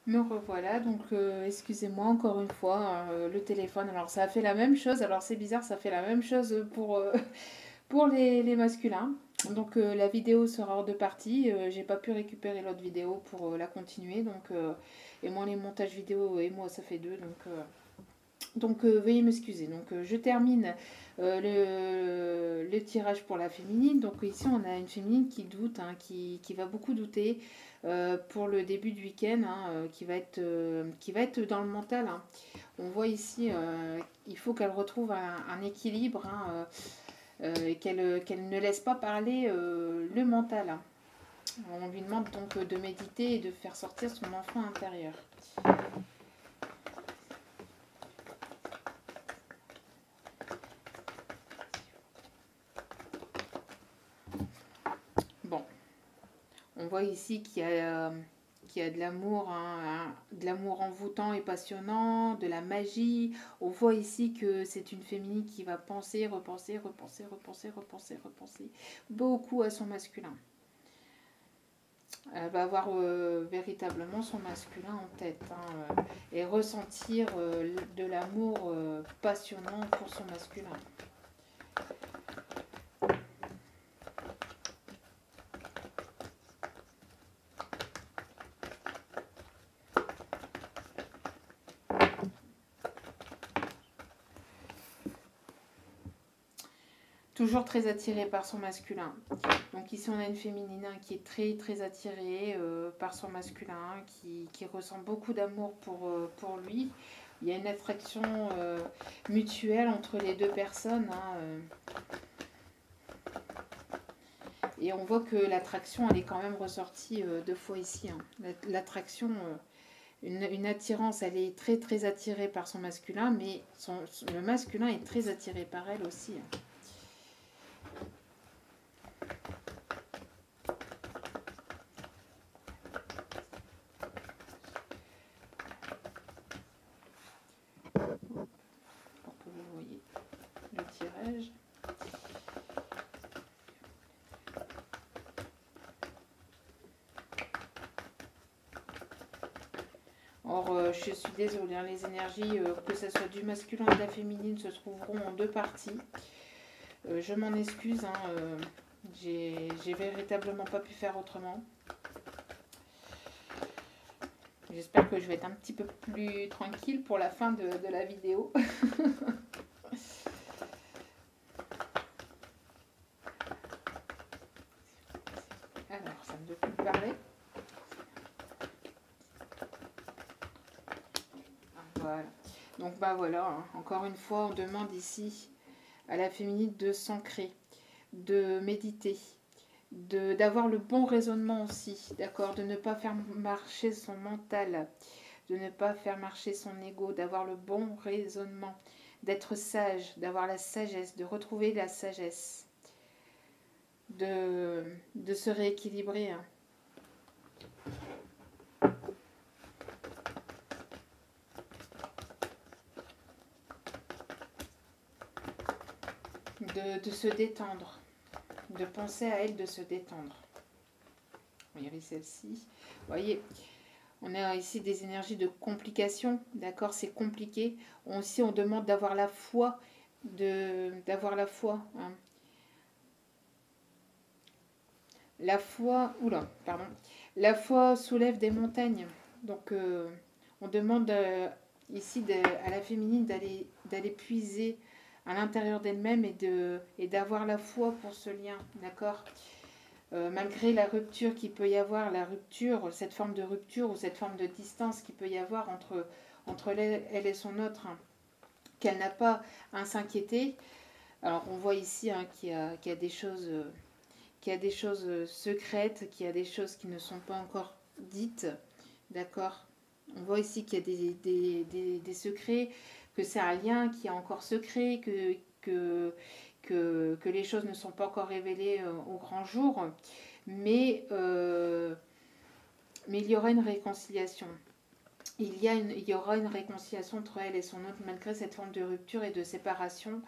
Me revoilà, donc excusez-moi encore une fois, le téléphone. Alors ça a fait la même chose, alors c'est bizarre, ça fait la même chose pour, pour les masculins. Donc la vidéo sera hors de partie, j'ai pas pu récupérer l'autre vidéo pour la continuer, et moi les montages vidéo et moi ça fait deux, veuillez m'excuser. Donc je termine le tirage pour la féminine. Donc ici on a une féminine qui doute, hein, qui va beaucoup douter pour le début du week-end, hein, qui va être dans le mental, hein. On voit ici, il faut qu'elle retrouve un équilibre, hein, et qu'elle ne laisse pas parler le mental, hein. On lui demande donc de méditer et de faire sortir son enfant intérieur. Bon, on voit ici qu'il y a de l'amour, hein, de l'amour envoûtant et passionnant, de la magie. On voit ici que c'est une féminine qui va penser, repenser, repenser, repenser, repenser, repenser beaucoup à son masculin. Elle va avoir véritablement son masculin en tête, hein, et ressentir de l'amour passionnant pour son masculin. Toujours très attirée par son masculin. Donc ici on a une féminine, hein, qui est très très attirée par son masculin, qui ressent beaucoup d'amour pour lui. Il y a une attraction mutuelle entre les deux personnes, hein, et on voit que l'attraction elle est quand même ressortie deux fois ici, hein. L'attraction, une attirance, elle est très très attirée par son masculin, mais le masculin est très attiré par elle aussi, hein. Pour que vous voyez le tirage. Or, je suis désolée, hein, les énergies, que ce soit du masculin ou de la féminine, se trouveront en deux parties. Je m'en excuse, hein, j'ai véritablement pas pu faire autrement. J'espère que je vais être un petit peu plus tranquille pour la fin de la vidéo. Alors, ça ne veut plus parler. Voilà. Donc, bah voilà, hein, encore une fois, on demande ici à la féminine de s'ancrer, de méditer, d'avoir le bon raisonnement aussi, d'accord, de ne pas faire marcher son mental, de ne pas faire marcher son ego, d'avoir le bon raisonnement, d'être sage, d'avoir la sagesse, de retrouver la sagesse, de se rééquilibrer, hein. De se détendre, de penser à elle, de se détendre. Regardez celle-ci. Vous voyez, on a ici des énergies de complication, d'accord, c'est compliqué. Aussi, on demande d'avoir la foi, d'avoir la foi, hein. La foi, oula, pardon. La foi soulève des montagnes. Donc, on demande ici à la féminine d'aller puiser à l'intérieur d'elle-même et d'avoir la foi pour ce lien, d'accord. Malgré la rupture qu'il peut y avoir, la rupture, cette forme de rupture ou cette forme de distance qu'il peut y avoir entre elle et son autre, hein, qu'elle n'a pas à s'inquiéter. Alors, on voit ici, hein, qu'il y a des choses. Qu'il y a des choses secrètes, qu'il y a des choses qui ne sont pas encore dites, d'accord. On voit ici qu'il y a des secrets, que c'est un lien qui est encore secret, que les choses ne sont pas encore révélées au grand jour, mais, mais il y aura une réconciliation. Il y aura une réconciliation entre elle et son autre, malgré cette forme de rupture et de séparation.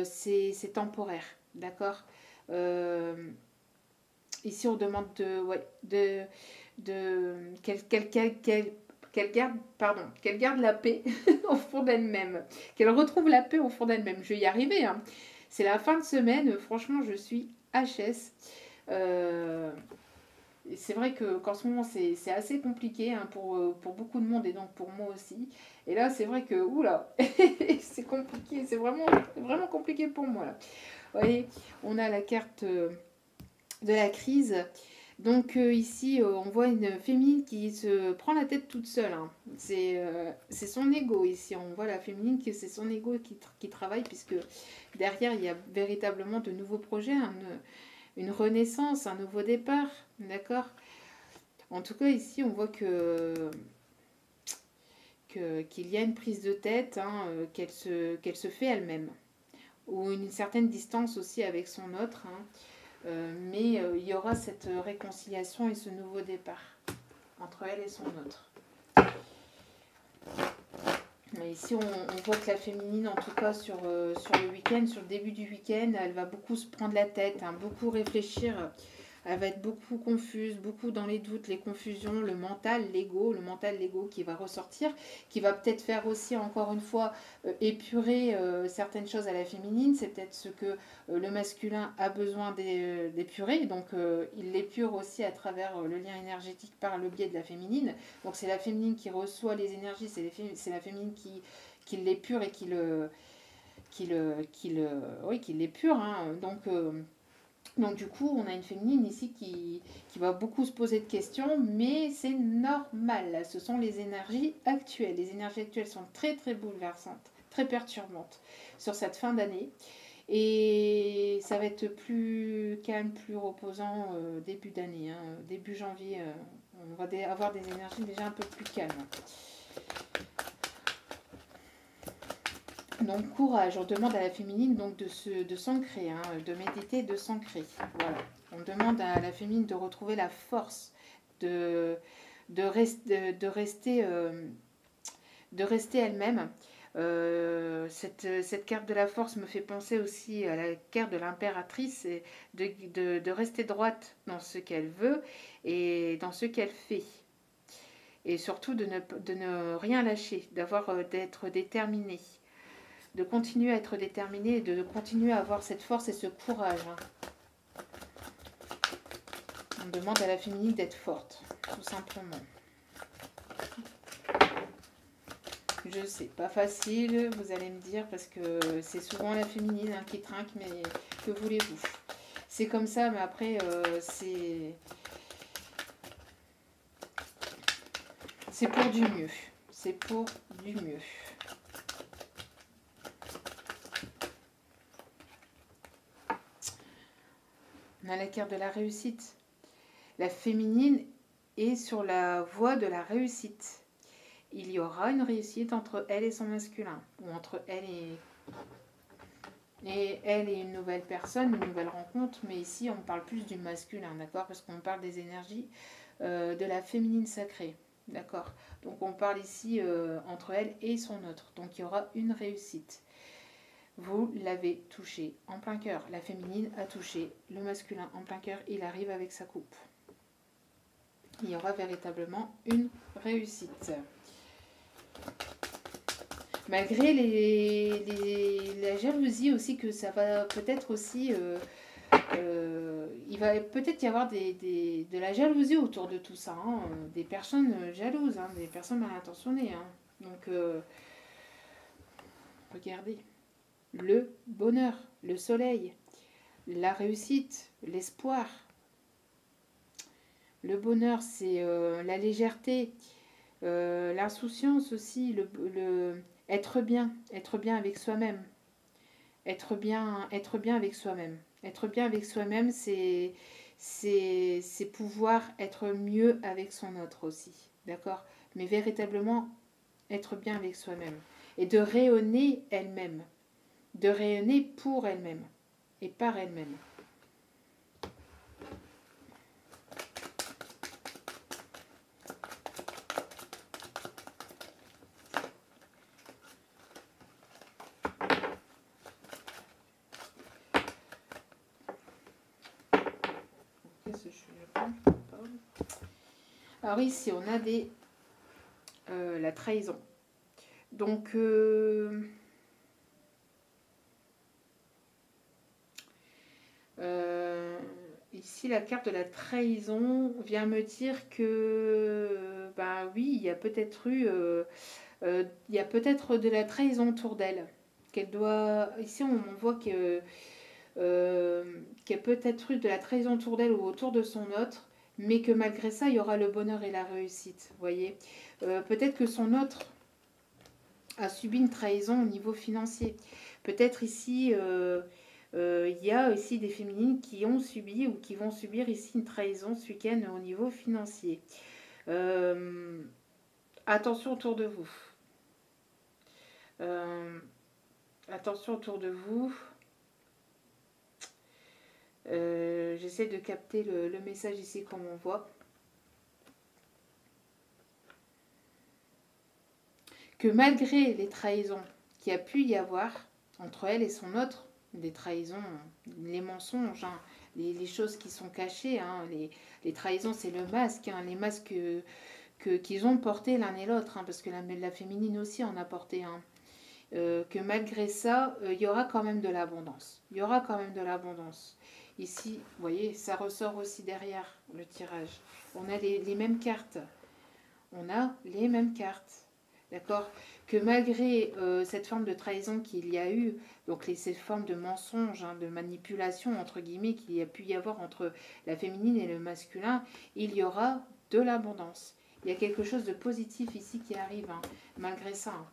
C'est temporaire, d'accord. Ici, on demande de qu'elle garde la paix au fond d'elle-même, qu'elle retrouve la paix au fond d'elle-même. Je vais y arriver, hein. C'est la fin de semaine, franchement, je suis HS. C'est vrai qu'en ce moment, c'est assez compliqué, hein, pour beaucoup de monde et donc pour moi aussi. Et là, c'est vrai que, oula, c'est compliqué, c'est vraiment compliqué pour moi, là. Vous voyez, on a la carte de la crise. Donc ici, on voit une féminine qui se prend la tête toute seule, hein. C'est son ego ici. On voit la féminine que c'est son ego qui travaille, puisque derrière, il y a véritablement de nouveaux projets, hein, une renaissance, un nouveau départ. D'accord. En tout cas, ici, on voit qu'il y a une prise de tête, hein, qu'elle se fait elle-même. Ou une certaine distance aussi avec son autre, hein. Mais il y aura cette réconciliation et ce nouveau départ entre elle et son autre. Mais ici, on voit que la féminine, en tout cas sur le week-end, sur le début du week-end, elle va beaucoup se prendre la tête, hein, beaucoup réfléchir. Elle va être beaucoup confuse, beaucoup dans les doutes, les confusions, le mental, l'ego qui va ressortir, qui va peut-être faire aussi, encore une fois, épurer certaines choses à la féminine. C'est peut-être ce que le masculin a besoin d'épurer. Donc, il l'épure aussi à travers le lien énergétique par le biais de la féminine. Donc, c'est la féminine qui reçoit les énergies, c'est la féminine qui l'épure et qui l'épure, hein. Donc du coup, on a une féminine ici qui va beaucoup se poser de questions, mais c'est normal. Ce sont les énergies actuelles. Les énergies actuelles sont très très bouleversantes, très perturbantes sur cette fin d'année. Et ça va être plus calme, plus reposant début d'année, hein. Début janvier, on va avoir des énergies déjà un peu plus calmes. Donc courage, on demande à la féminine donc de s'ancrer, hein, de méditer, de s'ancrer. Voilà. On demande à la féminine de retrouver la force, de rester elle-même. Cette carte de la force me fait penser aussi à la carte de l'impératrice, et de rester droite dans ce qu'elle veut et dans ce qu'elle fait. Et surtout de ne rien lâcher, d'être déterminée. De continuer à être déterminée et de continuer à avoir cette force et ce courage, hein. On demande à la féminine d'être forte, tout simplement. Je sais, pas facile, vous allez me dire, parce que c'est souvent la féminine, hein, qui trinque, mais que voulez-vous? C'est comme ça, mais après, c'est pour du mieux. C'est pour du mieux. On a la carte de la réussite. La féminine est sur la voie de la réussite. Il y aura une réussite entre elle et son masculin, ou entre elle et une nouvelle personne, une nouvelle rencontre. Mais ici, on parle plus du masculin, d'accord? Parce qu'on parle des énergies de la féminine sacrée, d'accord? Donc on parle ici entre elle et son autre. Donc il y aura une réussite. Vous l'avez touché en plein cœur. La féminine a touché le masculin en plein cœur. Il arrive avec sa coupe. Il y aura véritablement une réussite. Malgré la jalousie aussi, que ça va peut-être aussi... il va peut-être y avoir de la jalousie autour de tout ça, hein. Des personnes jalouses, hein, des personnes mal intentionnées, hein. Donc, regardez. Le bonheur, le soleil, la réussite, l'espoir. Le bonheur, c'est la légèreté, l'insouciance aussi, être bien avec soi-même. Être bien avec soi-même. Être bien avec soi-même, c'est pouvoir être mieux avec son autre aussi. D'accord? Mais véritablement, être bien avec soi-même. Et de rayonner elle-même. De rayonner pour elle-même et par elle-même. Alors ici, on a des la trahison. Donc, ici, la carte de la trahison vient me dire que, ben oui, il y a peut-être eu, il y a peut-être de la trahison autour d'elle. Qu'elle doit, ici, on voit que qu'il y a peut-être eu de la trahison autour d'elle ou autour de son autre, mais que malgré ça, il y aura le bonheur et la réussite. Vous voyez, peut-être que son autre a subi une trahison au niveau financier. Peut-être ici, il y a ici des féminines qui ont subi ou qui vont subir ici une trahison ce week-end au niveau financier. Attention autour de vous. Attention autour de vous. J'essaie de capter le message ici comme on voit. Que malgré les trahisons qu'il y a pu y avoir entre elle et son autre, des trahisons, les mensonges, hein, les choses qui sont cachées, hein, les trahisons c'est le masque, hein, les masques qu'ils ont portés l'un et l'autre, hein, parce que la féminine aussi en a porté un. Que malgré ça, il y aura quand même de l'abondance. Il y aura quand même de l'abondance. Ici, vous voyez, ça ressort aussi derrière le tirage. On a les mêmes cartes. On a les mêmes cartes. D'accord? Que malgré cette forme de trahison qu'il y a eu, donc cette forme de mensonge, hein, de manipulation, entre guillemets, qu'il y a pu y avoir entre la féminine et le masculin, il y aura de l'abondance. Il y a quelque chose de positif ici qui arrive, hein, malgré ça. Hein.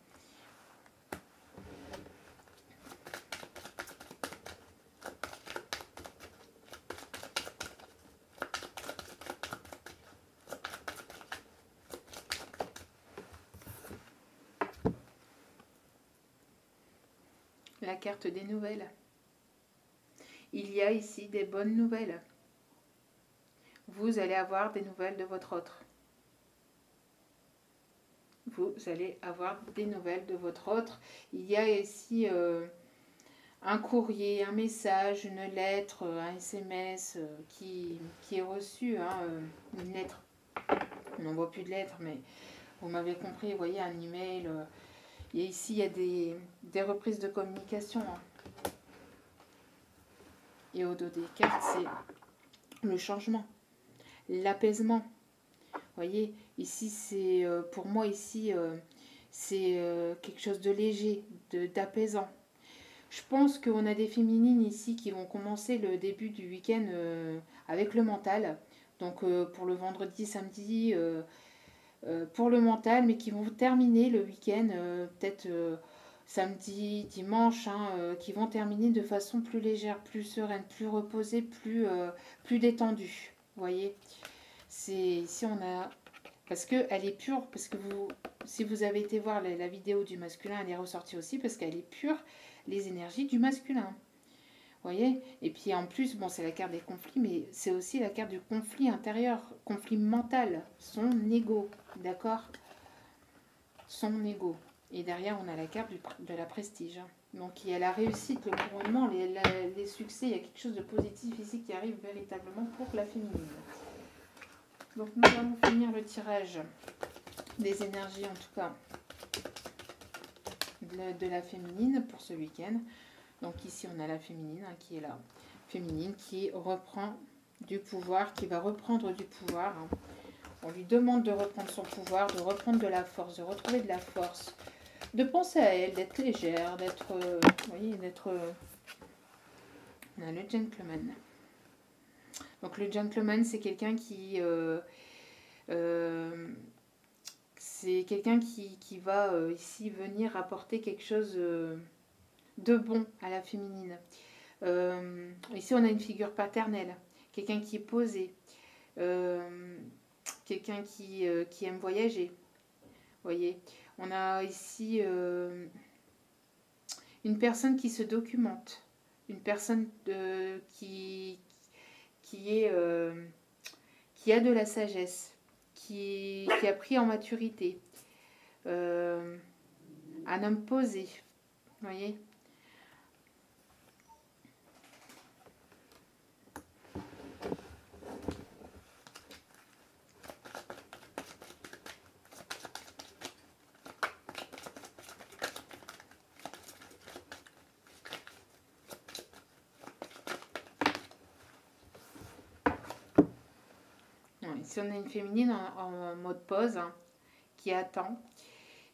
La carte des nouvelles. Il y a ici des bonnes nouvelles. Vous allez avoir des nouvelles de votre autre. Vous allez avoir des nouvelles de votre autre. Il y a ici un courrier, un message, une lettre, un SMS qui est reçu. Hein, une lettre. On n'en voit plus de lettres, mais vous m'avez compris. Vous voyez, un email. Et ici, il y a des reprises de communication. Hein. Et au dos des cartes, c'est le changement, l'apaisement. Vous voyez, ici, c'est pour moi, ici, c'est quelque chose de léger, d'apaisant. Je pense qu'on a des féminines ici qui vont commencer le début du week-end avec le mental. Donc pour le vendredi, samedi, pour le mental, mais qui vont terminer le week-end peut-être samedi, dimanche, hein, qui vont terminer de façon plus légère, plus sereine, plus reposée, plus détendue. Vous voyez, c'est ici on a parce que elle est pure, parce que si vous avez été voir la vidéo du masculin, elle est ressortie aussi parce qu'elle est pure les énergies du masculin. Vous voyez? Et puis en plus, bon, c'est la carte des conflits, mais c'est aussi la carte du conflit intérieur, conflit mental, son ego, d'accord? Son ego. Et derrière, on a la carte de la prestige. Hein. Donc il y a la réussite, le couronnement, les succès, il y a quelque chose de positif ici qui arrive véritablement pour la féminine. Donc nous allons finir le tirage des énergies, en tout cas, de la féminine pour ce week-end. Donc ici, on a la féminine hein, qui est là. Féminine qui reprend du pouvoir, qui va reprendre du pouvoir. Hein. On lui demande de reprendre son pouvoir, de reprendre de la force, de retrouver de la force, de penser à elle, d'être légère, d'être... vous voyez, d'être... on a le gentleman. Donc le gentleman, c'est quelqu'un qui... c'est quelqu'un qui va ici venir apporter quelque chose de bon à la féminine. Ici, on a une figure paternelle, quelqu'un qui est posé, quelqu'un qui aime voyager. Vous voyez, on a ici une personne qui se documente, une personne qui a de la sagesse, qui a pris en maturité, un homme posé, vous voyez. Ici, on a une féminine en mode pause, hein, qui attend,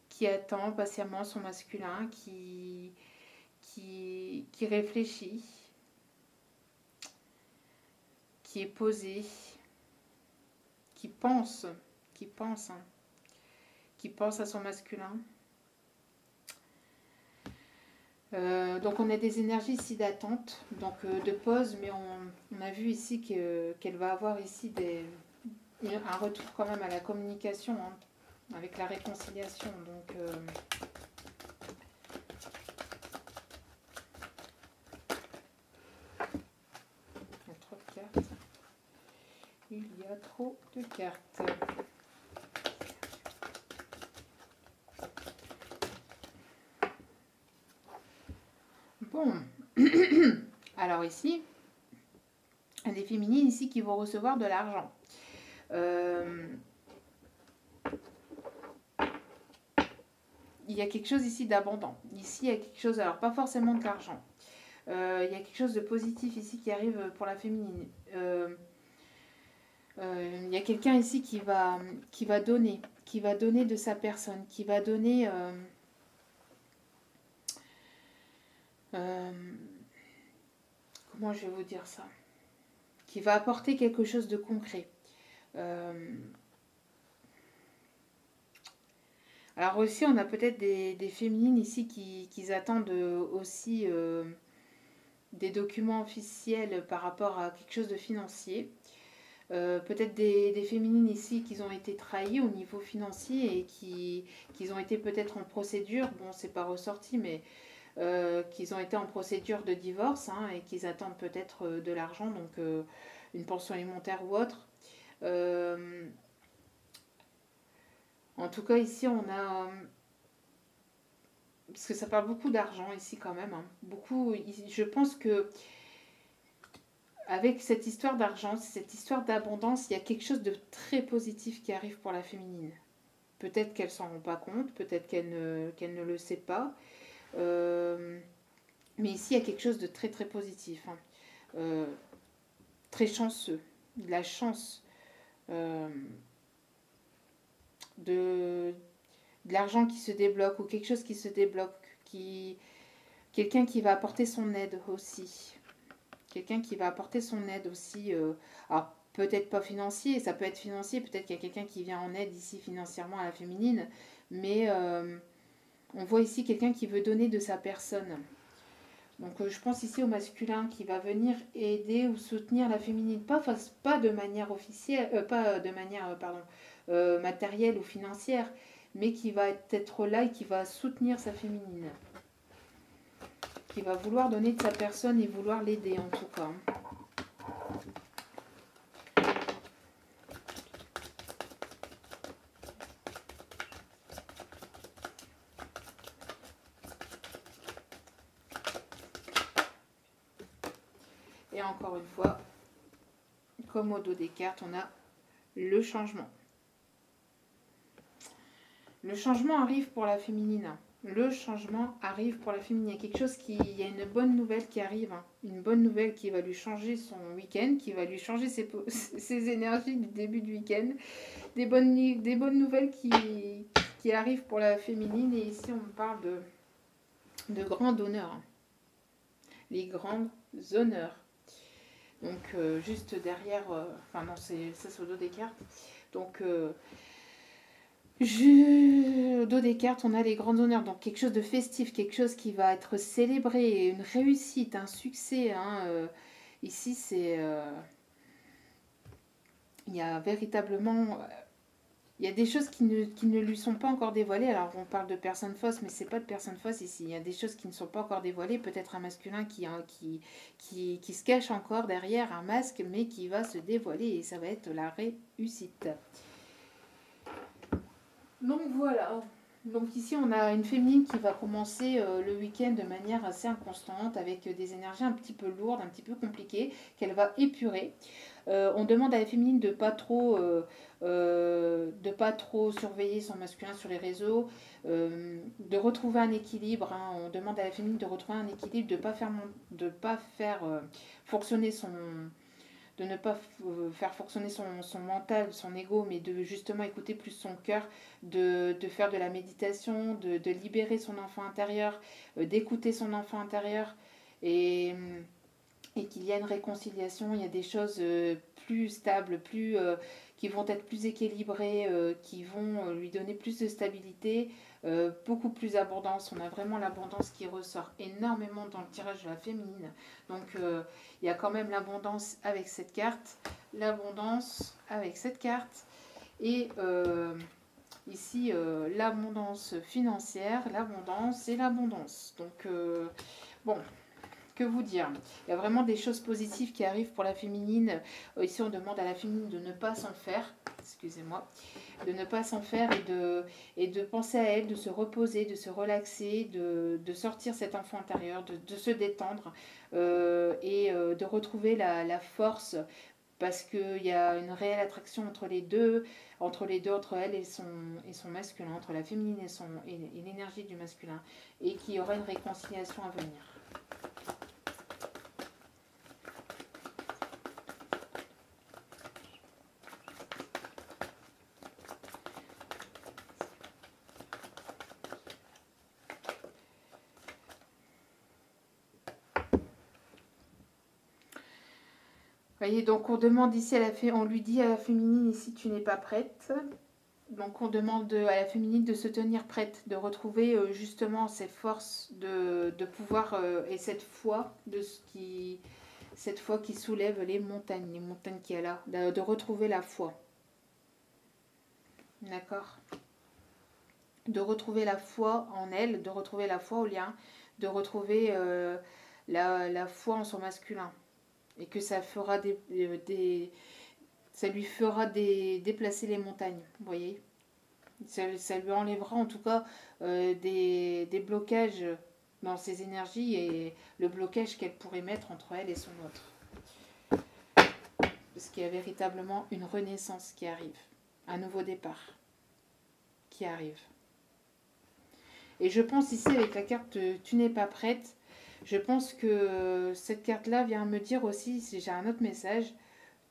qui attend patiemment son masculin, qui réfléchit, qui est posé, qui pense, qui pense, hein, qui pense à son masculin. Donc on a des énergies ici d'attente, donc de pause, mais on a vu ici qu'elle va avoir ici un retour quand même à la communication, hein, avec la réconciliation. Donc il y a trop de cartes. Il y a trop de cartes. Bon, alors ici, il y a des féminines ici qui vont recevoir de l'argent. Il y a quelque chose ici d'abondant. Ici, il y a quelque chose, alors pas forcément de l'argent. Il y a quelque chose de positif ici qui arrive pour la féminine. Il y a quelqu'un ici qui va donner de sa personne, qui va donner... comment je vais vous dire ça? Qui va apporter quelque chose de concret. Alors aussi, on a peut-être des féminines ici qui attendent aussi des documents officiels par rapport à quelque chose de financier. Peut-être des féminines ici qui ont été trahies au niveau financier et qui ont été peut-être en procédure, bon c'est pas ressorti, mais qu'ils ont été en procédure de divorce, hein, et qu'ils attendent peut-être de l'argent, donc une pension alimentaire ou autre. En tout cas ici on a... parce que ça parle beaucoup d'argent ici quand même, hein, beaucoup, je pense que avec cette histoire d'argent, cette histoire d'abondance, il y a quelque chose de très positif qui arrive pour la féminine. Peut-être qu'elle s'en rend pas compte, peut-être qu'elle ne le sait pas. Mais ici, il y a quelque chose de très très positif. Hein. Très chanceux. De la chance. De l'argent qui se débloque ou quelque chose qui se débloque. Quelqu'un qui va apporter son aide aussi. Quelqu'un qui va apporter son aide aussi. Alors, peut-être pas financier, ça peut être financier, peut-être qu'il y a quelqu'un qui vient en aide ici financièrement à la féminine, mais on voit ici quelqu'un qui veut donner de sa personne. Donc je pense ici au masculin qui va venir aider ou soutenir la féminine, pas de manière officielle, pas de manière matérielle ou financière, mais qui va être là et qui va soutenir sa féminine. Qui va vouloir donner de sa personne et vouloir l'aider en tout cas. Et encore une fois, comme au dos des cartes, on a le changement. Le changement arrive pour la féminine. Le changement arrive pour la féminine. Il y a quelque chose il y a une bonne nouvelle qui arrive. Hein. Une bonne nouvelle qui va lui changer son week-end, qui va lui changer ses énergies du début du week-end. Des bonnes nouvelles qui arrivent pour la féminine. Et ici, on parle de grands honneurs. Les grands honneurs. Donc, juste derrière... enfin, non, c'est au dos des cartes. Donc... au dos des cartes, on a les grands honneurs, donc quelque chose de festif, quelque chose qui va être célébré, une réussite, un succès. Hein, ici, c'est... il y a véritablement... il y a des choses qui ne lui sont pas encore dévoilées. Alors, on parle de personnes fausses, mais c'est pas de personnes fausses ici. Il y a des choses qui ne sont pas encore dévoilées. Peut-être un masculin qui se cache encore derrière un masque, mais qui va se dévoiler et ça va être la réussite. Donc voilà, donc ici on a une féminine qui va commencer le week-end de manière assez inconstante avec des énergies un petit peu lourdes, un petit peu compliquées, qu'elle va épurer. On demande à la féminine de pas trop surveiller son masculin sur les réseaux, de retrouver un équilibre. Hein. On demande à la féminine de retrouver un équilibre, de pas faire fonctionner de ne pas faire fonctionner son mental, son ego, mais de justement écouter plus son cœur, de faire de la méditation, de libérer son enfant intérieur, d'écouter son enfant intérieur, et, et qu'il y a une réconciliation, il y a des choses plus stables, qui vont être plus équilibrées, qui vont lui donner plus de stabilité, beaucoup plus d'abondance. On a vraiment l'abondance qui ressort énormément dans le tirage de la féminine. Donc il y a quand même l'abondance avec cette carte, l'abondance avec cette carte, et ici l'abondance financière, l'abondance et l'abondance. Donc bon, que vous dire? Il y a vraiment des choses positives qui arrivent pour la féminine. Ici, on demande à la féminine de ne pas s'en faire. Excusez-moi. De ne pas s'en faire et de penser à elle, de se reposer, de se relaxer, de sortir cet enfant intérieur, de se détendre de retrouver la force parce qu'il y a une réelle attraction entre elle et son masculin, entre la féminine et l'énergie du masculin, et qu'il y aura une réconciliation à venir. Voyez, donc on demande ici on lui dit à la féminine ici tu n'es pas prête. Donc on demande à la féminine de se tenir prête, de retrouver justement cette force de pouvoir et cette foi qui soulève les montagnes qu'il y a là, de retrouver la foi. D'accord? De retrouver la foi en elle, de retrouver la foi au lien, de retrouver la foi en son masculin. Et que ça fera ça lui fera déplacer les montagnes, vous voyez. Ça lui enlèvera en tout cas des blocages dans ses énergies et le blocage qu'elle pourrait mettre entre elle et son autre. Parce qu'il y a véritablement une renaissance qui arrive, un nouveau départ qui arrive. Et je pense ici avec la carte tu n'es pas prête, je pense que cette carte-là vient me dire aussi, si j'ai un autre message,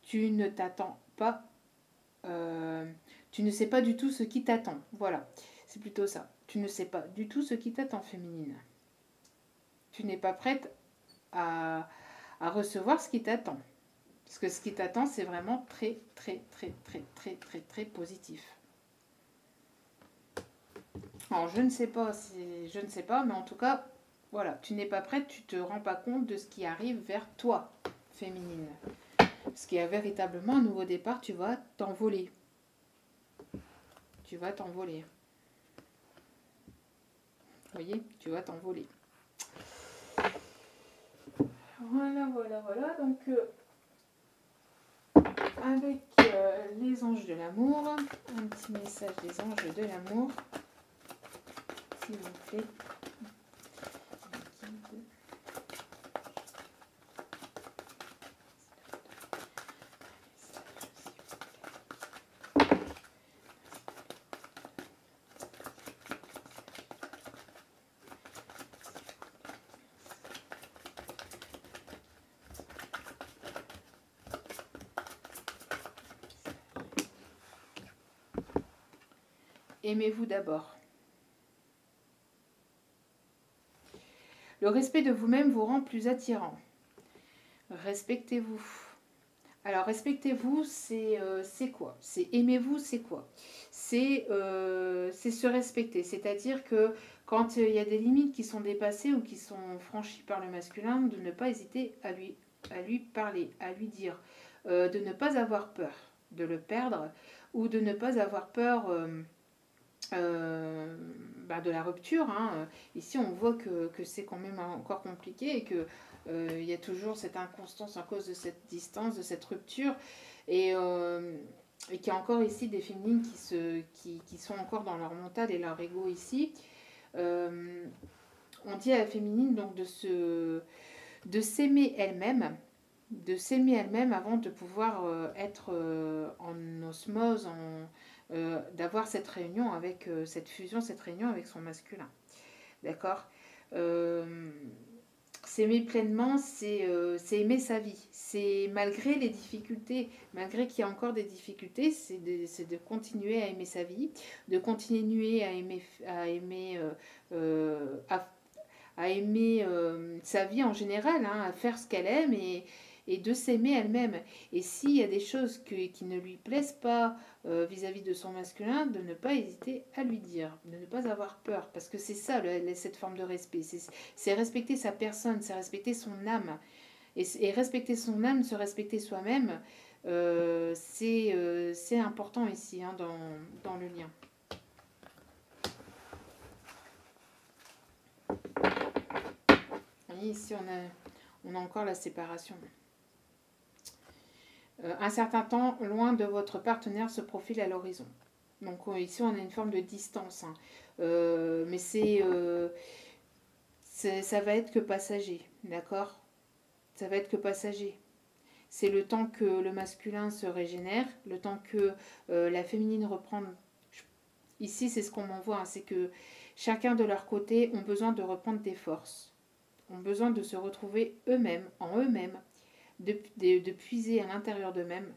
tu ne t'attends pas, tu ne sais pas du tout ce qui t'attend. Voilà, c'est plutôt ça. Tu ne sais pas du tout ce qui t'attend, féminine. Tu n'es pas prête à recevoir ce qui t'attend. Parce que ce qui t'attend, c'est vraiment très, très, très, très, très, très, très positif. Alors, je ne sais pas, mais en tout cas, voilà, tu n'es pas prête, tu te rends pas compte de ce qui arrive vers toi, féminine. Parce qu'il y a véritablement un nouveau départ, tu vas t'envoler. Tu vas t'envoler. Vous voyez, tu vas t'envoler. Voilà, voilà, voilà. Donc, avec les anges de l'amour, un petit message des anges de l'amour, s'il vous plaît. Aimez-vous d'abord. Le respect de vous-même vous rend plus attirant. Respectez-vous. Alors, respectez-vous, c'est quoi? C'est aimez-vous, c'est quoi? C'est se respecter. C'est-à-dire que quand il y a des limites qui sont dépassées ou qui sont franchies par le masculin, de ne pas hésiter à lui parler, à lui dire. De ne pas avoir peur de le perdre ou de ne pas avoir peur... de la rupture. Hein. Ici, on voit que c'est quand même encore compliqué et que il y a toujours cette inconstance à cause de cette distance, de cette rupture. Et qu'il y a encore ici des féminines qui sont encore dans leur mental et leur ego ici. On dit à la féminine donc de s'aimer elle-même avant de pouvoir être en osmose, d'avoir cette réunion avec cette fusion, cette réunion avec son masculin. D'accord. s'aimer pleinement, c'est aimer sa vie. C'est malgré les difficultés, malgré qu'il y a encore des difficultés, c'est de continuer à aimer sa vie, de continuer à aimer sa vie en général, hein, à faire ce qu'elle aime et de s'aimer elle-même. Et s'il y a des choses qui ne lui plaisent pas vis-à-vis de son masculin, de ne pas hésiter à lui dire, de ne pas avoir peur, parce que c'est ça cette forme de respect. C'est respecter sa personne, c'est respecter son âme. Et respecter son âme, se respecter soi-même, c'est important ici, hein, dans le lien. Vous voyez, ici, on a encore la séparation. Un certain temps loin de votre partenaire se profile à l'horizon. Donc ici, on a une forme de distance. Hein. Mais ça va être que passager, d'accord? Ça va être que passager. C'est le temps que le masculin se régénère, le temps que la féminine reprend. Ici, c'est ce qu'on m'envoie, hein, c'est que chacun de leur côté ont besoin de reprendre des forces, ont besoin de se retrouver eux-mêmes, en eux-mêmes, de puiser à l'intérieur d'eux-mêmes,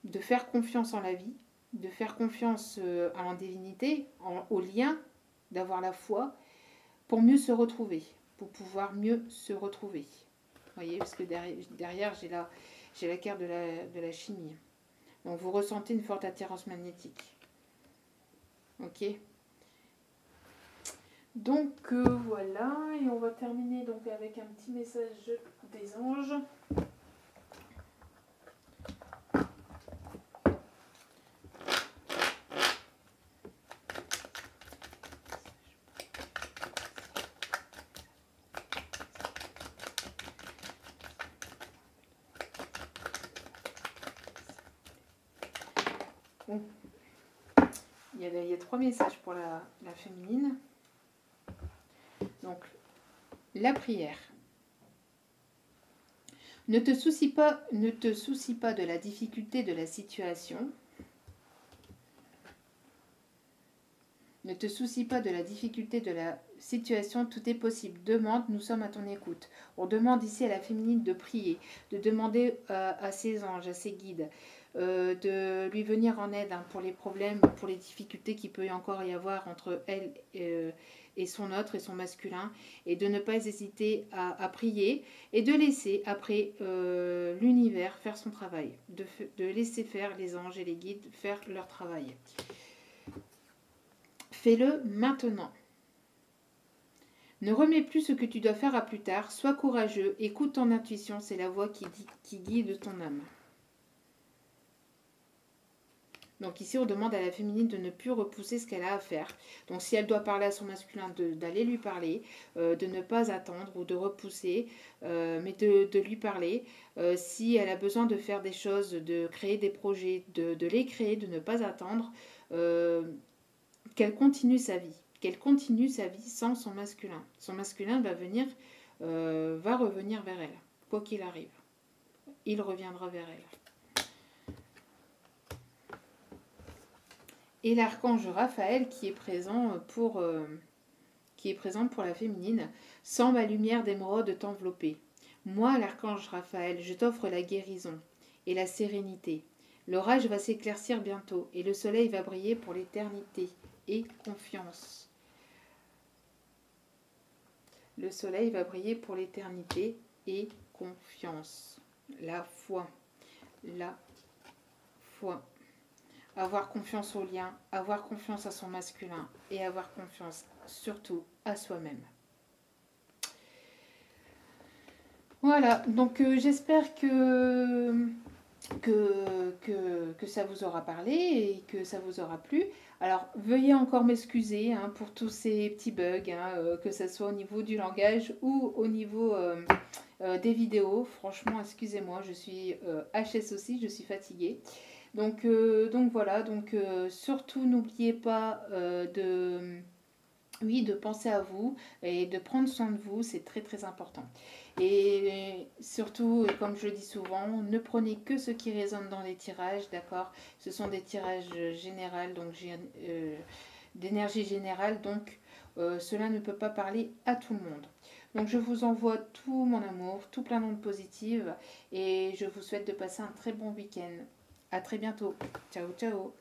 de faire confiance en la vie, de faire confiance à la divinité, au lien, d'avoir la foi, pour mieux se retrouver, pour pouvoir mieux se retrouver. Vous voyez, parce que derrière j'ai la carte de la chimie. Donc vous ressentez une forte attirance magnétique. Ok. Donc voilà, et on va terminer donc avec un petit message des anges. Bon. Il y a 3 messages pour la féminine. Donc, la prière. Ne te soucie pas de la difficulté de la situation. Ne te soucie pas de la difficulté de la situation, tout est possible. Demande, nous sommes à ton écoute. On demande ici à la féminine de prier, de demander à ses anges, à ses guides, de lui venir en aide, hein, pour les problèmes, pour les difficultés qu'il peut encore y avoir entre elle et son autre et son masculin, et de ne pas hésiter à prier et de laisser après l'univers faire son travail, de laisser faire les anges et les guides faire leur travail. Fais-le maintenant. Ne remets plus ce que tu dois faire à plus tard. Sois courageux. Écoute ton intuition. C'est la voix qui guide ton âme. Donc ici, on demande à la féminine de ne plus repousser ce qu'elle a à faire. Donc si elle doit parler à son masculin, d'aller lui parler, de ne pas attendre ou de repousser, mais de lui parler. Si elle a besoin de faire des choses, de créer des projets, de les créer, de ne pas attendre, qu'elle continue sa vie. Qu'elle continue sa vie sans son masculin. Son masculin va revenir vers elle, quoi qu'il arrive. Il reviendra vers elle. Et l'archange Raphaël qui est présent pour la féminine. Sans ma lumière d'émeraude t'envelopper. Moi, l'archange Raphaël, je t'offre la guérison et la sérénité. L'orage va s'éclaircir bientôt et le soleil va briller pour l'éternité. Et confiance. Le soleil va briller pour l'éternité et confiance. La foi. La foi. Avoir confiance au lien, avoir confiance à son masculin et avoir confiance surtout à soi-même. Voilà, donc j'espère que ça vous aura parlé et que ça vous aura plu. Alors, veuillez encore m'excuser, hein, pour tous ces petits bugs, hein, que ce soit au niveau du langage ou au niveau des vidéos. Franchement, excusez-moi, je suis HS aussi, je suis fatiguée. Donc voilà, surtout n'oubliez pas de penser à vous et de prendre soin de vous, c'est très très important. Et surtout, comme je le dis souvent, ne prenez que ce qui résonne dans les tirages, d'accord? Ce sont des tirages généraux, donc d'énergie générale, donc cela ne peut pas parler à tout le monde. Donc je vous envoie tout mon amour, tout plein d'ondes positives et je vous souhaite de passer un très bon week-end. À très bientôt. Ciao, ciao.